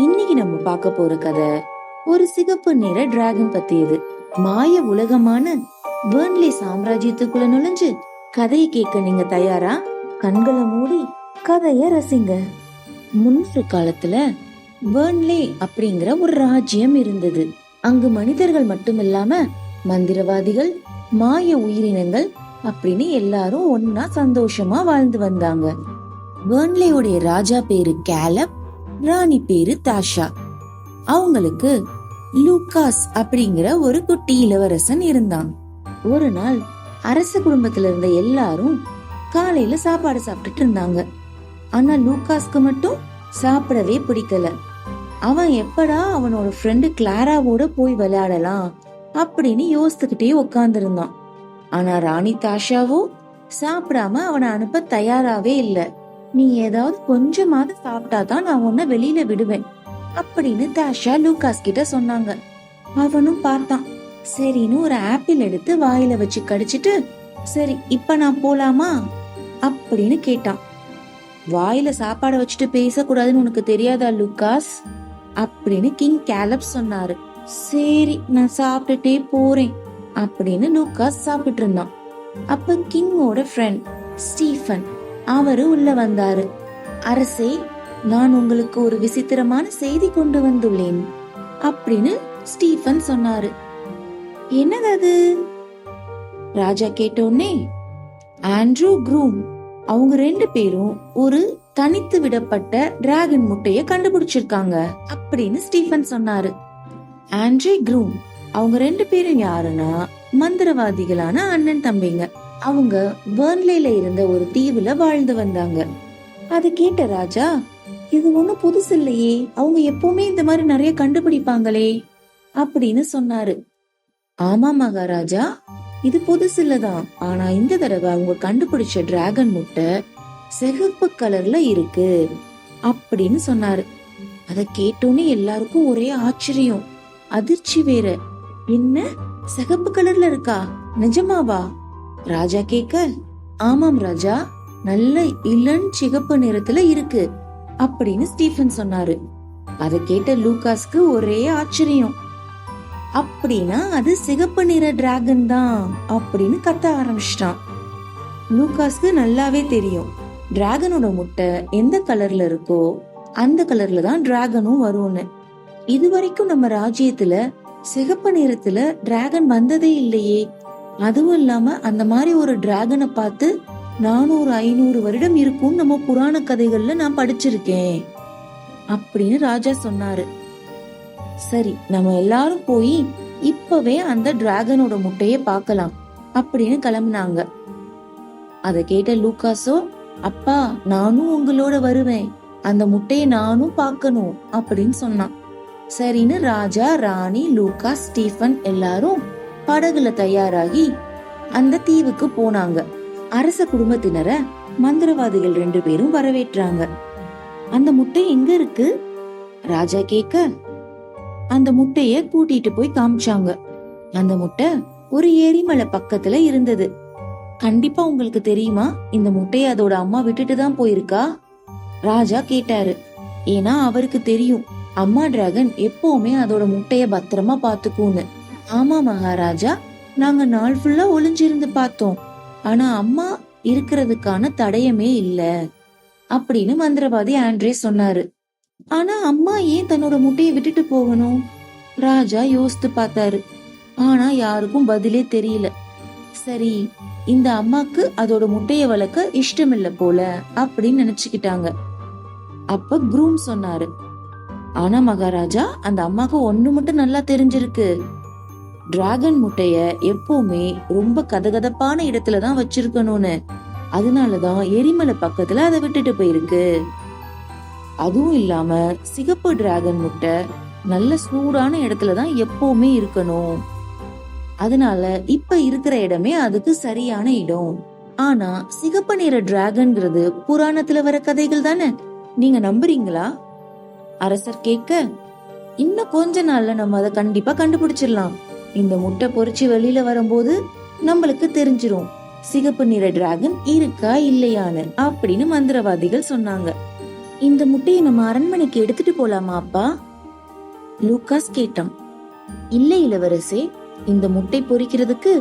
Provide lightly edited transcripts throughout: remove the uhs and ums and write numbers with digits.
இன்னைக்கு நம்ம பார்க்க போற கதை ஒரு சிகப்பு நிற டிராகன் பத்தியது. மாய உலகமான பெர்ன்லே சாம்ராஜ்யத்துக்குள்ள நுழைஞ்சு கதையை கேட்க நீங்க தயாரா? கண்களை மூடி கதைய ரசிங்க. முன்னொரு காலத்துல பெர்ன்லே அப்படிங்கிற ஒரு ராஜ்யம் இருந்தது. அங்கு மனிதர்கள் மட்டும் இல்லாம மந்திரவாதிகள், மாய உயிரினங்கள் அப்படின்னு எல்லாரும் ஒன்னா சந்தோஷமா வாழ்ந்து வந்தாங்க. பெர்ன்லேவுடைய ராஜா பேரு கேலப், ராணி பேரு தாஷா. அவங்களுக்கு லூகாஸ் அப்படிங்கிற ஒரு குட்டி இளவரசன் இருந்தான். ஒரு நாள் அரச குடும்பத்துல இருந்த எல்லாரும் காலையில சாப்பாடு சாப்பிட்டுட்டு இருந்தாங்க. ஆனா லூகாஸ்க்கு மட்டும் சாப்பிடவே பிடிக்கல. அவன் எப்படா அவனோட ஃப்ரெண்டு கிளாராவோட போய் விளையாடலாம் அப்படின்னு யோசித்துக்கிட்டே உட்கார்ந்து இருந்தான். ஆனா ராணி தாஷாவோ சாப்பிடாம அவனை அனுப்ப தயாராவே இல்ல. நீ ஏதாவது கொஞ்சமாவது சாப்பிட்டாதான் நான் உன்னை வெளியில விடுவேன் அப்படின்னு தாஷா லூகாஸ் கிட்ட சொன்னாங்க. அவனும் பார்த்தான். சரின்னு ஒரு ஆப்பிள் எடுத்து வாயில வச்சு கடிச்சிட்டு, சரி இப்ப நான் போலாமா அப்படின்னு கேட்டான். வாயில சாப்பாட வச்சுட்டு பேசக்கூடாதுன்னு உனக்கு தெரியாதா லூகாஸ் அப்படின்னு கிங் கேலப் சொன்னாரு. சரி நான் சாப்பிட்டுட்டே போறேன் அப்படின்னு லூகாஸ் சாப்பிட்டு இருந்தான். அப்ப கிங்கோட ஃப்ரெண்ட் ஸ்டீஃபன் அவரு உள்ள வந்தாரு. அரசே, நான் உங்களுக்கு ஒரு விசித்திரமான செய்தி கொண்டு வந்துள்ளேன் அப்படின்னு ஸ்டீஃபன் சொன்னாரு. என்னது அது? ராஜா கேட்டோன்னே, ஆண்ட்ரூ க்ரூம் அவங்க 2 பேரும் ஒரு தனித்து விடப்பட்ட டிராகன் முட்டைய கண்டுபிடிச்சிருக்காங்க அப்படின்னு ஸ்டீஃபன் சொன்னாரு. ஆண்ட்ரூ க்ரூம் அவங்க 2 பேரும் யாருன்னா மந்திரவாதிகளான அண்ணன் தம்பிங்க. அவங்க பெர்ன்லேல இருந்த ஒரு தீவுல வாழ்ந்து வந்தாங்க. அது கேட்ட ராஜா, இது ஒண்ணும் புதுசு இல்லையே, அவங்க எப்பவுமே இந்த மாதிரி நிறைய கண்டுபிடிப்பாங்களே அப்படின்னு சொன்னாரு. ஆமா மகாராஜா, இது புதுசு இல்லதான். ஆனா இந்த தடவை அவங்க கண்டுபிடிச்ச டிராகன் முட்டை சிகப்பு கலர்ல இருக்கு அப்படின்னு சொன்னாரு. அத கேட்டோன்னே எல்லாருக்கும் ஒரே ஆச்சரியம், அதிர்ச்சி வேற. என்ன, சிகப்பு கலர்ல இருக்கா? நிஜமாவா? ராஜா கேட்க, ஆமாம் ராஜா, நல்ல இளம் சிகப்பு நிறத்துல இருக்கு அப்படின்னு ஸ்டீஃபன் சொன்னாரு. அதை கேட்ட லூகாஸ்க்கு ஒரே ஆச்சரியம். அப்படின்னா அது சிகப்பு நிற டிராகன் தான் அப்படின்னு கத்த ஆரம்பிச்சிட்டான். லூகாஸ்க்கு நல்லாவே தெரியும், டிராகனோட முட்டை எந்த கலர்ல இருக்கோ அந்த கலர்ல தான் டிராகனும் வரும்னு. இதுவரைக்கும் நம்ம ராஜ்யத்துல சிகப்பு நிறத்துல டிராகன் வந்ததே இல்லையே. அதுவும் இல்லாம அந்த மாதிரி ஒரு டிராகனை பார்த்து 400-500 வருடம் இருக்கும் நம்ம புராண கதைகள்ல நான் படிச்சிருக்கேன் அப்படின்னு ராஜா சொன்னாரு. சரி, நம்ம எல்லாரும் போய் இப்பவே அந்த டிராகனோட முட்டைய பார்க்கலாம் அப்படின்னு கிளம்புனாங்க. அத கேட்ட லூகாஸோ, அப்பா நானும் உங்களோட வருவேன், அந்த முட்டைய நானும் பார்க்கணும் அப்படின்னு சொன்னான். சரின்னு ராஜா, ராணி, லூகாஸ், ஸ்டீஃபன் எல்லாரும் படகுல தயாராகி அந்த தீவுக்கு போனாங்க. அரச குடும்பத்தினரை மந்திரவாதிகள் 2 பேரும் வரவேற்றாங்க. அந்த முட்டை எங்க இருக்கு? ராஜா கேட்க, அந்த முட்டைய கூட்டிட்டு போய் காமிச்சாங்க. அந்த முட்டை ஒரு எரிமலை பக்கத்துல இருந்தது. கண்டிப்பா உங்களுக்கு தெரியுமா, இந்த முட்டைய அதோட அம்மா விட்டுட்டு தான் போயிருக்கா? ராஜா கேட்டாரு. ஏன்னா அவருக்கு தெரியும், அம்மா டிராகன் எப்பவுமே அதோட முட்டைய பத்திரமா பாத்துக்கும்னு. ஆமா மகாராஜா, நாங்க நாள் ஃபுல்லா ஒளிஞ்சிருந்து பார்த்தோம், ஆனா அம்மா இருக்கிறதுக்கான தடயமே இல்ல அப்படின்னு மந்திரவாதி ஆண்ட்ரே சொன்னாரு. ஆனா அம்மா ஏன் தன்னோட முட்டையை விட்டுட்டு போகணும்? ராஜா யோசித்து பார்த்தாரு. ஆனா யாருக்கும் பதிலே தெரியல. சரி, இந்த அம்மாக்கு அதோட முட்டைய வளர்க்க இஷ்டம் இல்ல போல அப்படின்னு நினைச்சுக்கிட்டாங்க. அப்ப க்ரூம் சொன்னாரு, ஆனா மகாராஜா, அந்த அம்மாக்கு ஒண்ணு மட்டும் நல்லா தெரிஞ்சிருக்கு, டிராகன் முட்டைய எப்பவுமே ரொம்ப கதகதப்பான இடத்துலதான் வச்சிருக்கணும்னு. அதனாலதான் எரிமலை பக்கத்துல அதை விட்டுட்டு போயிருக்கு. அதுவும் இல்லாம சிகப்பு டிராகன் முட்டை நல்ல சூடான இடத்துலதான் எப்பவுமே இருக்கணும். அதனால இப்ப இருக்கிற இடமே அதுக்கு சரியான இடம். ஆனா சிகப்பு நிற டிராகன்ங்கிறது புராணத்துல வர கதைகள் தானே, நீங்க நம்புறீங்களா? அரசர் கேட்க, இன்னும் கொஞ்ச நாள்ல நம்ம அதை கண்டிப்பா கண்டுபிடிச்சிடலாம். இந்த முட்டை பொறிச்சு வெளியில வரும்போது நம்மளுக்கு தெரிஞ்சிரும் சிகப்பு நிற டிராகன் இருக்கா இல்லையான்னு அப்படின்னு மந்திரவாதிகள் சொன்னாங்க. இந்த முட்டையை நம்ம அரண்மனைக்கு எடுத்துட்டு போலாமா அப்பா? லூகாஸ் கேட்டான். இல்ல இளவரசே, இந்த முட்டை பொரிக்கிறதுக்கு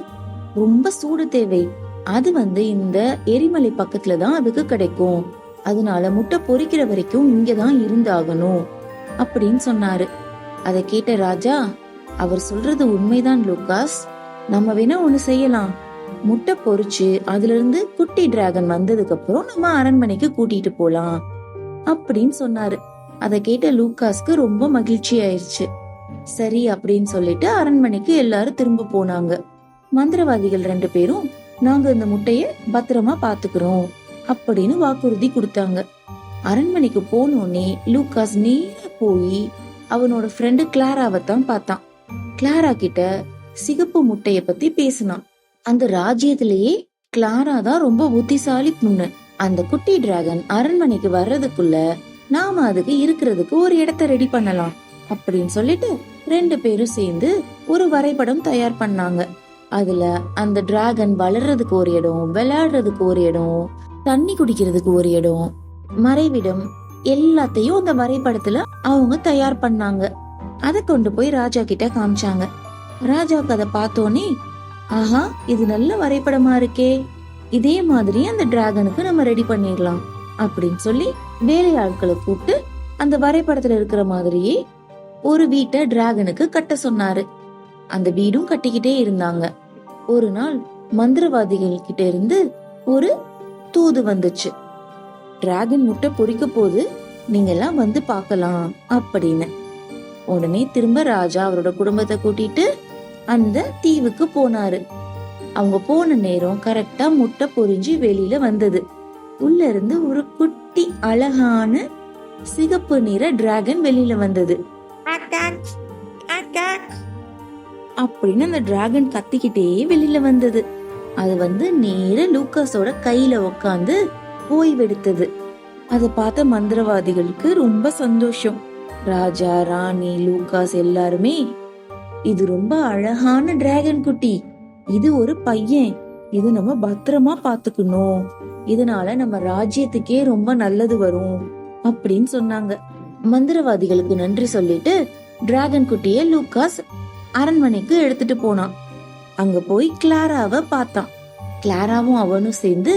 ரொம்ப சூடு தேவை. அது இந்த எரிமலை பக்கத்துல தான் அதுக்கு கிடைக்கும். அதனால முட்டை பொரிக்கிற வரைக்கும் இங்கதான் இருந்தாகணும் அப்படின்னு சொன்னாரு. அதை கேட்ட ராஜா, அவர் சொல்றது உண்மைதான் லூகாஸ். நம்ம வேணா ஒண்ணு செய்யலாம். முட்டை பொரிச்சு அதுல இருந்து குட்டி டிராகன் வந்ததுக்கு அப்புறம் நம்ம அரண்மனைக்கு கூட்டிட்டு போலாம் அப்படின்னு சொன்னாரு. அதை கேட்ட லூகாஸ்க்கு ரொம்ப மகிழ்ச்சி ஆயிடுச்சு. சரி அப்படின்னு சொல்லிட்டு அரண்மனைக்கு எல்லாரும் திரும்ப போனாங்க. மந்திரவாதிகள் 2 பேரும் நாங்க இந்த முட்டைய பத்திரமா பாத்துக்கிறோம் அப்படின்னு வாக்குறுதி கொடுத்தாங்க. அரண்மனைக்கு போனோடனே லூகாஸ் நேரா போய் அவனோட ஃப்ரெண்டு கிளாராவை தான் பார்த்தான். கிளாரா கிட்ட சிகப்பு முட்டைய பத்தி பேசினான். அந்த ராஜ்யத்திலேயே கிளாரா தான் ரொம்ப புத்திசாலி பொண்ணு. அந்த குட்டி டிராகன் அரண்மனைக்கு வர்றதுக்குள்ள நாம அதுக்கு இருக்கிறதுக்கு ஒரு இடத்த ரெடி பண்ணலாம் அப்படின்னு சொல்லிட்டு 2 பேரும் சேர்ந்து ஒரு வரைபடம் தயார் பண்ணாங்க. அதுல அந்த டிராகன் வளர்றதுக்கு ஒரு இடம், விளையாடுறதுக்கு ஒரு இடம், தண்ணி குடிக்கிறதுக்கு ஒரு இடம், மறைவிடம் எல்லாத்தையும் அந்த வரைபடத்துல அவங்க தயார் பண்ணாங்க. அதை கொண்டு போய் ராஜா கிட்ட காமிச்சாங்க. ராஜாக்கு அதை பார்த்தோன்னே, ஆஹா இது நல்ல வரைபடமா இருக்கே, இதே மாதிரி அந்த டிராகனுக்கு நம்ம ரெடி பண்ணிடலாம் அப்படின்னு சொல்லி வேலையாட்களை கூப்பிட்டு அந்த வரைபடத்துல இருக்கிற மாதிரியே ஒரு வீட்டை டிராகனுக்கு கட்ட சொன்னாரு. அந்த வீடும் கட்டிக்கிட்டே இருந்தாங்க. ஒரு நாள் மந்திரவாதிகள் கிட்ட இருந்து ஒரு தூது வந்துச்சு. டிராகன் முட்டை பொரிக்க போது நீங்க எல்லாம் வந்து பார்க்கலாம் அப்படின்னு. உடனே திரும்ப ராஜா அவரோட குடும்பத்தை கூட்டிட்டு அந்த தீவுக்கு போனாரு. அவங்க போன நேரம் கரெக்டா முட்டை பொரிஞ்சு வெளியில வந்தது. உள்ள இருந்து ஒரு குட்டி அழகான சிகப்பு நிற டிராகன் வெளியில வந்தது. அப்படின்னு அந்த டிராகன் கத்திக்கிட்டே வெளியில வந்தது. அது நேர லூகாஸோட கையில உக்காந்து ஓய்வெடுத்தது. அதை பார்த்த மந்திரவாதிகளுக்கு ரொம்ப சந்தோஷம். ராஜா, ராணி, லூகாஸ் எல்லாருமே, இது ரொம்ப அழகான டிராகன் குட்டி, இது ஒரு பையன், இது நம்ம பத்திரமா பாத்துக்கணும், இதனால நம்ம ராஜ்யத்துக்கே ரொம்ப நல்லது வரும் அப்படின்னு சொன்னாங்க. மந்திரவாதிகளுக்கு நன்றி சொல்லிட்டு டிராகன் குட்டிய லூகாஸ் அரண்மனைக்கு எடுத்துட்டு போனான். அங்க போய் கிளாராவை பார்த்தான். கிளாராவும் அவனும் சேர்ந்து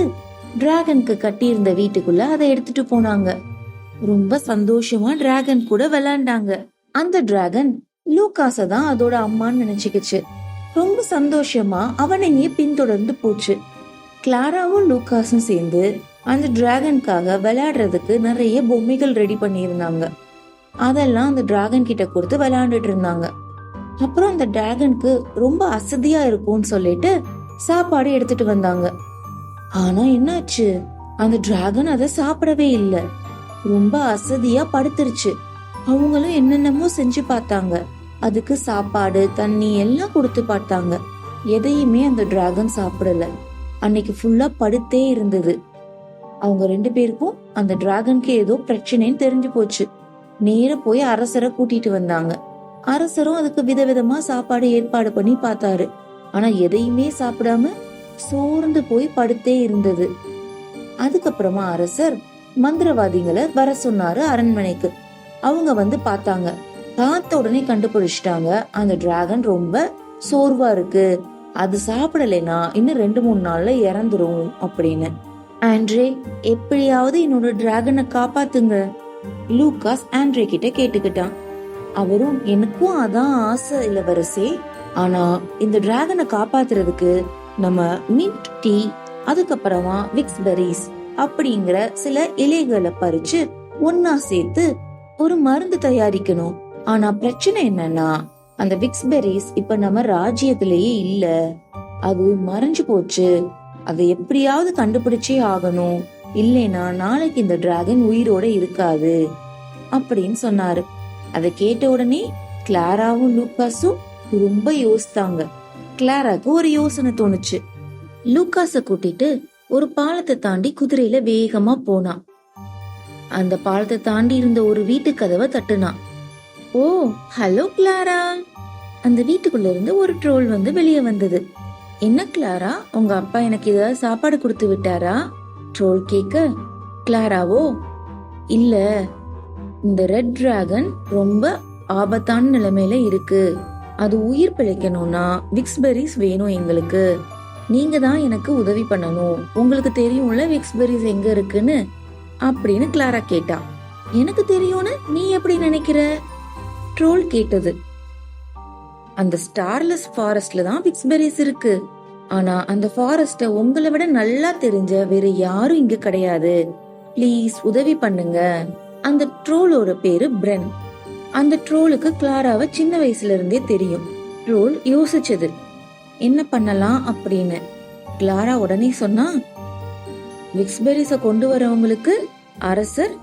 டிராகனுக்கு கட்டி இருந்த வீட்டுக்குள்ள அதை எடுத்துட்டு போனாங்க. ரொம்ப சந்தோஷமா டிராகன் கூட விளையாண்டாங்க. அந்த டிராகன் லூகாஸ தான் அதோட அம்மான்னு நினைச்சுக்கிச்சு. ரொம்ப சந்தோஷமா அவனையே பின்தொடர்ந்து போச்சு. கிளாராவும் லூகாஸும் சேர்ந்து அந்த டிராகனுக்காக விளையாடுறதுக்கு நிறைய பொம்மைகள் ரெடி பண்ணியிருந்தாங்க. அதெல்லாம் அந்த டிராகன் கிட்ட கொடுத்து விளையாண்டுட்டு இருந்தாங்க. அப்புறம் அந்த டிராகனுக்கு ரொம்ப அசதியா இருக்கும்னு சொல்லிட்டு சாப்பாடு எடுத்துட்டு வந்தாங்க. ஆனா என்னாச்சு, அந்த டிராகன் அதை சாப்பிடவே இல்ல. ரொம்ப அசதியா படுத்துருச்சு. அவங்களும் என்னென்னமோ செஞ்சு பார்த்தாங்க. அதுக்கு சாப்பாடு, தண்ணி எல்லாம் கொடுத்து பார்த்தாங்க. எதையுமே அந்த டிராகன் சாப்பிடல. அன்னைக்கு ஃபுல்லா படுத்தே இருந்தது. அவங்க 2 பேருக்கும் அந்த டிராகனுக்கு ஏதோ பிரச்சனைன்னு தெரிஞ்சு போச்சு. நேர போய் அரசரை கூட்டிட்டு வந்தாங்க. அரசரும் அதுக்கு விதவிதமா சாப்பாடு ஏற்பாடு பண்ணி பார்த்தாரு. ஆனா எதையுமே சாப்பிடாம சோர்ந்து போய் படுத்தே இருந்தது. அதுக்கப்புறமா அரசர் மந்திரவாதிகளை வர சொன்னாரு அரண்மனைக்கு. அவங்க பார்த்தாங்க. பார்த்த உடனே கண்டுபிடிச்சிட்டாங்க, அந்த டிராகன் ரொம்ப சோர்வா இருக்கு, அது சாப்பிடலைன்னா இன்னும் 2-3 நாள்ல இறந்துரும் அப்படின்னு. ஆண்ட்ரே, எப்படியாவது என்னோட டிராகனை காப்பாத்துங்க, லூகாஸ் ஆண்ட்ரே கிட்ட கேட்டுக்கிட்டான். அவரும், எனக்கும் அதான் ஆசை இளவரசே, ஆனா இந்த டிராகனை காப்பாத்துறதுக்கு நம்ம மின்ட் டீ, அதுக்கப்புறமா விக்ஸ் பெரிஸ் அப்படிங்கிற சில இலைகளை பறிச்சு ஒன்னா சேர்த்து ஒரு மருந்து தயாரிக்கணும். ஆனா பிரச்சனை என்னன்னா, அந்த விக்ஸ் பெரிஸ் இப்ப நம்ம ராஜ்யத்திலேயே இல்ல, அது மறைஞ்சு போச்சு. அதை எப்படியாவது கண்டுபிடிச்சே ஆகணும், இல்லைனா நாளைக்கு இந்த டிராகன் உயிரோட இருக்காது அப்படின்னு சொன்னாரு. அதை கேட்ட உடனே கிளாராவும் லூகாஸும் ரொம்ப யோசித்தாங்க. கிளாராக்கு ஒரு யோசனை தோணுச்சு. லூகாஸ கூட்டிட்டு ஒரு பாலத்தை தாண்டி குதிரையில வேகமா போனான். அந்த பாலத்தை தாண்டி இருந்த ஒரு வீட்டு கதவை தட்டுனான். ஓ, ஹலோ கிளாரா. அந்த வீட்டுக்குள்ள இருந்து ஒரு ட்ரோல் வெளியே வந்தது. என்ன கிளாரா, உங்க அப்பா எனக்கு ஏதாவது சாப்பாடு கொடுத்து விட்டாரா? ட்ரோல் கேக்க, கிளாராவோ, இல்ல, இந்த ரெட் டிராகன் ரொம்ப ஆபத்தான நிலைமையில இருக்கு. அது உயிர் பிழைக்கணும்னா விக்ஸ்பெரிஸ் வேணும் எங்களுக்கு. நீங்க தான் எனக்கு உதவி பண்ணணும். உங்களுக்கு தெரியும்ல விக்ஸ்பெரிஸ் எங்க இருக்குன்னு அப்படின்னு கிளாரா கேட்டா. எனக்கு தெரியும்னு நீ எப்படி நினைக்கிற? ட்ரோல் கேட்டது. அந்த ஸ்டார்லெஸ் ஃபாரஸ்ட்ல தான் விக்ஸ்பெரிஸ் இருக்கு. ஆனா அந்த ஃபாரஸ்ட உங்களை விட நல்லா தெரிஞ்ச வேற யாரும் இங்க கிடையாது. ப்ளீஸ் உதவி பண்ணுங்க. அந்த ட்ரோலோட பேரு பிரென். அந்த ட்ரோலுக்கு கிளாராவை சின்ன வயசுல இருந்தே தெரியும். ட்ரோல் யோசிச்சது என்ன பண்ணலாம் அப்படின்னு. கிளாரா உடனே சொன்னா, விக்ஸ்பெரிஸ கொண்டு வரவங்களுக்கு அரசர்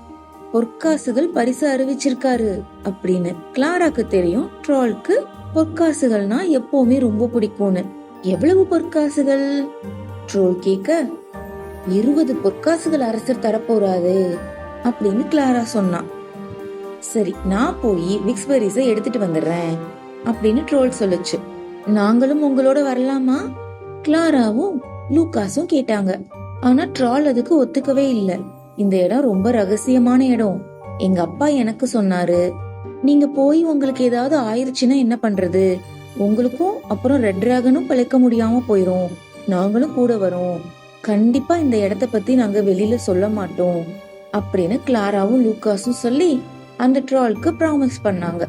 பொற்காசுகள் பரிசு அறிவிச்சிருக்காரு அப்படின்னு. கிளாராக்கு தெரியும் ட்ரோலுக்கு பொற்காசுகள்னா எப்பவுமே ரொம்ப பிடிக்கும்னு. எவ்வளவு பொற்காசுகள்? ட்ரோல் கேட்க, 20 பொற்காசுகள் அரசர் தரப்போறாரு அப்படின்னு கிளாரா சொன்னான். சரி, நான் போய் விக்ஸ்பெரிஸ எடுத்துட்டு வந்துடுறேன் அப்படின்னு ட்ரோல் சொல்லுச்சு. நாங்களும் உங்களோட வரலாமா? கிளாராவும் லூகாஸும் கேட்டாங்க. ஆனா ட்ரோல் அதுக்கு ஒத்துக்கவே இல்ல. இந்த இடம் ரொம்ப ரகசியமான இடம். எங்க அப்பா எனக்கு சொன்னாரு, நீங்க போய் உங்களுக்கு ஏதாவது ஆயிருச்சுன்னா என்ன பண்றது? உங்களுக்கும் அப்புறம் ரெட் டிராகனும் பிழைக்க முடியாம போயிரும். நாங்களும் கூட வரோம். கண்டிப்பா இந்த இடத்த பத்தி நாங்க வெளியில சொல்ல மாட்டோம் அப்படின்னு கிளாராவும் லூகாஸும் சொல்லி அந்த ட்ராலுக்கு ப்ராமிஸ் பண்ணாங்க.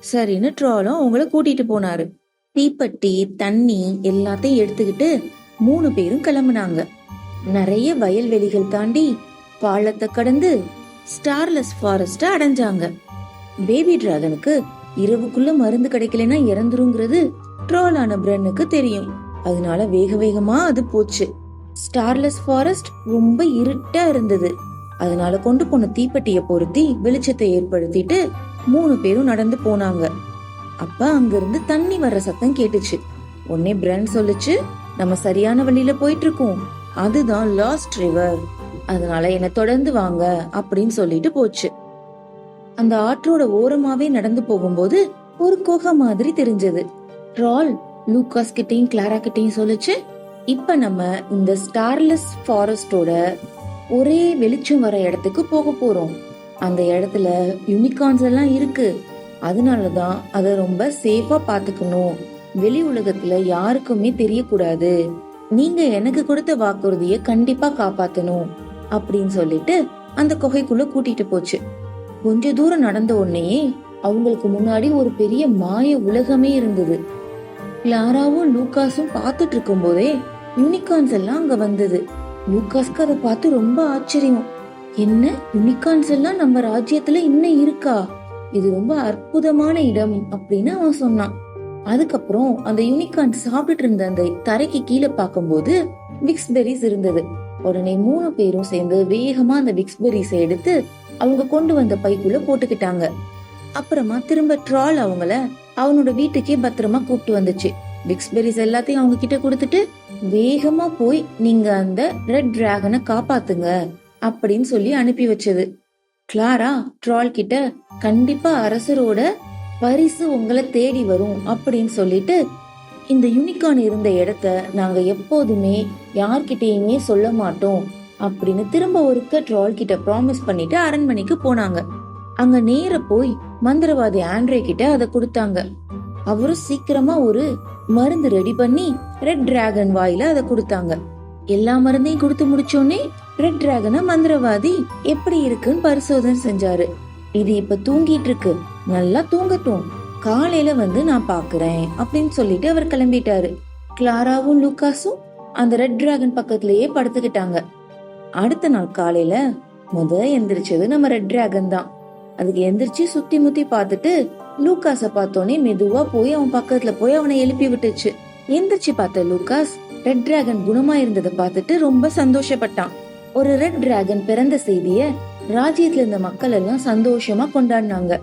சரின்னு ட்ராலும் அவங்கள கூட்டிட்டு போனாரு. தீப்பெட்டி, தண்ணி எல்லாத்தையும் எடுத்துக்கிட்டு 3 பேரும் கிளம்புனாங்க. நிறைய வயல்வெளிகள் தாண்டி பாலத்தை கடந்து ஸ்டார்லெஸ் ஃபாரஸ்ட அடைஞ்சாங்க. பேபி டிராகனுக்கு இரவுக்குள்ள மருந்து கிடைக்கலன்னா இறந்துருங்கிறது ட்ரோலான பிரென்னுக்கு தெரியும். அதனால வேக வேகமா அது போச்சு. ஸ்டார்லெஸ் ஃபாரஸ்ட் ரொம்ப இருட்டா இருந்தது. அதனால கொண்டு போன தீப்பெட்டிய பொருத்தி வெளிச்சத்தை ஏற்படுத்திட்டு 3 பேரும் நடந்து போனாங்க. அப்ப அங்கிருந்து தண்ணி வர்ற சத்தம் கேட்டுச்சு. உடனே பிரென் சொல்லுச்சு, நம்ம சரியான வழியில போயிட்டு இருக்கோம். அதுதான் லாஸ்ட் ரிவர். அதனால என்ன தொடர்ந்து வாங்க அப்படின்னு சொல்லிட்டு போச்சு. அந்த ஆற்றோட ஓரமாவே நடந்து போகும்போது ஒரு குகை மாதிரி தெரிஞ்சது. ட்ரால் லூகாஸ் கிட்டையும் கிளாரா கிட்டையும் சொல்லுச்சு, இப்ப நம்ம இந்த ஸ்டார்லெஸ் ஃபாரஸ்டோட ஒரே வெளிச்சம் வர இடத்துக்கு போக போறோம். அந்த இடத்துல யூனிகார்ன்ஸ் எல்லாம் இருக்கு. அதனாலதான் அத ரொம்ப சேஃபா பாத்துக்கணும். வெளி உலகத்துல யாருக்குமே தெரியக்கூடாது. நீங்க எனக்கு கொடுத்த வாக்குறுதிய கண்டிப்பா காப்பாத்தணும் அப்படின்னு சொல்லிட்டு அந்த குகைக்குள்ள கூட்டிட்டு போச்சு. கொஞ்ச தூரம் நடந்த உடனேயே அவங்களுக்கு முன்னாடி ஒரு பெரிய மாய உலகமே இருந்தது. கிளாராவும் லூகாஸும் பாத்துட்டு இருக்கும் போதே யூனிகார்ன்ஸ் எல்லாம் அங்க வந்தது. லூகாஸ்க்கு அதை பார்த்து ரொம்ப ஆச்சரியம். என்ன, யூனிகார்ன்ஸ் எல்லாம் நம்ம ராஜ்யத்துல இன்னும் இருக்கா? இது ரொம்ப அற்புதமான இடம் அப்படின்னு அவன் சொன்னான். அதுக்கப்புறம் அந்த யூனிகார்ன் சாப்பிட்டு இருந்த அந்த தரைக்கு கீழே பார்க்கும்போது விக்ஸ்பெரிஸ் இருந்தது. உடனே 3 பேரும் சேர்ந்து வேகமா அந்த விக்ஸ்பெரிஸை எடுத்து அவங்க கொண்டு வந்த பைக்குள்ள போட்டுக்கிட்டாங்க. அப்புறமா திரும்ப ட்ரால் அவங்கள அவனோட வீட்டுக்கே பத்திரமா கூப்பிட்டு வந்துச்சு. விக்ஸ்பெரிஸ் எல்லாத்தையும் அவங்க கிட்ட கொடுத்துட்டு வேகமா போய் நீங்க அந்த ரெட் டிராகனை காப்பாத்துங்க அப்படின்னு சொல்லி அனுப்பி வச்சது. கிளாரா ட்ரால் கிட்ட கண்டிப்பா அரசரோட பரிசு உங்களை தேடி வரும் அப்படின்னு சொல்லிட்டு இந்த யூனிகார்ன் இருந்த இடத்த நாங்க எப்போதுமே யார்கிட்டயுமே சொல்ல மாட்டோம் அப்படின்னு திரும்ப ஒருக்க ட்ரால் கிட்ட ப்ராமிஸ் பண்ணிட்டு அரண்மனைக்கு போனாங்க. அங்க நேர போய் மந்திரவாதி ஆண்ட்ரே கிட்ட அதை கொடுத்தாங்க. அவரும் சீக்கிரமா ஒரு மருந்து ரெடி பண்ணி ரெட் டிராகன் வாயில அதை கொடுத்தாங்க. எல்லா மருந்தையும் கொடுத்து முடிச்சோடனே ரெட் டிராகனை மந்திரவாதி எப்படி இருக்குன்னு பரிசோதனை செஞ்சாரு. இது இப்ப தூங்கிட்டு இருக்கு, நல்லா தூங்கட்டும், காலையில வந்து நான் பாக்குறேன் அப்படின்னு சொல்லிட்டு அவர் கிளம்பிட்டாரு. கிளாராவும் லூகாஸும் அந்த ரெட் டிராகன் பக்கத்திலேயே படுத்துக்கிட்டாங்க. அடுத்த நாள் காலையில எந்திரிச்சது நம்ம ரெட் டிராகன் தான். அதுக்கு எந்திரிச்சு சுத்தி முத்தி பார்த்துட்டு லூகாஸ பார்த்தோன்னே மெதுவா போய் அவன் பக்கத்துல போய் அவனை எழுப்பி விட்டுச்சு. எந்திரிச்சு பார்த்த லூகாஸ் ரெட் டிராகன் குணமா இருந்ததை பார்த்துட்டு ரொம்ப சந்தோஷப்பட்டான். ஒரு ரெட் டிராகன் பிறந்த செய்திய ராஜ்யத்துல இருந்த மக்கள் எல்லாம் சந்தோஷமா கொண்டாடினாங்க.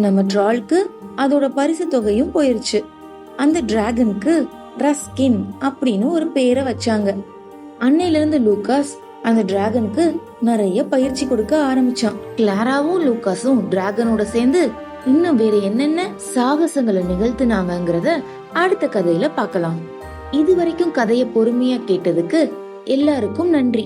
நம்ம ட்ராலுக்கு அதோட பரிசு தொகையும் போயிருச்சு. அந்த டிராகனுக்கு ரஸ்கின் அப்படின்னு ஒரு பேரை வச்சாங்க. அன்னையில இருந்து லூகாஸ் அந்த டிராகனுக்கு நிறைய பயிற்சி கொடுக்க ஆரம்பிச்சான். கிளாராவும் லூகாஸும் டிராகனோட சேர்ந்து இன்னும் வேற என்னென்ன சாகசங்களை நிகழ்த்தினாங்கங்கறத அடுத்த கதையில பார்க்கலாம். இது வரைக்கும் கதையை பொறுமையா கேட்டதுக்கு எல்லாருக்கும் நன்றி.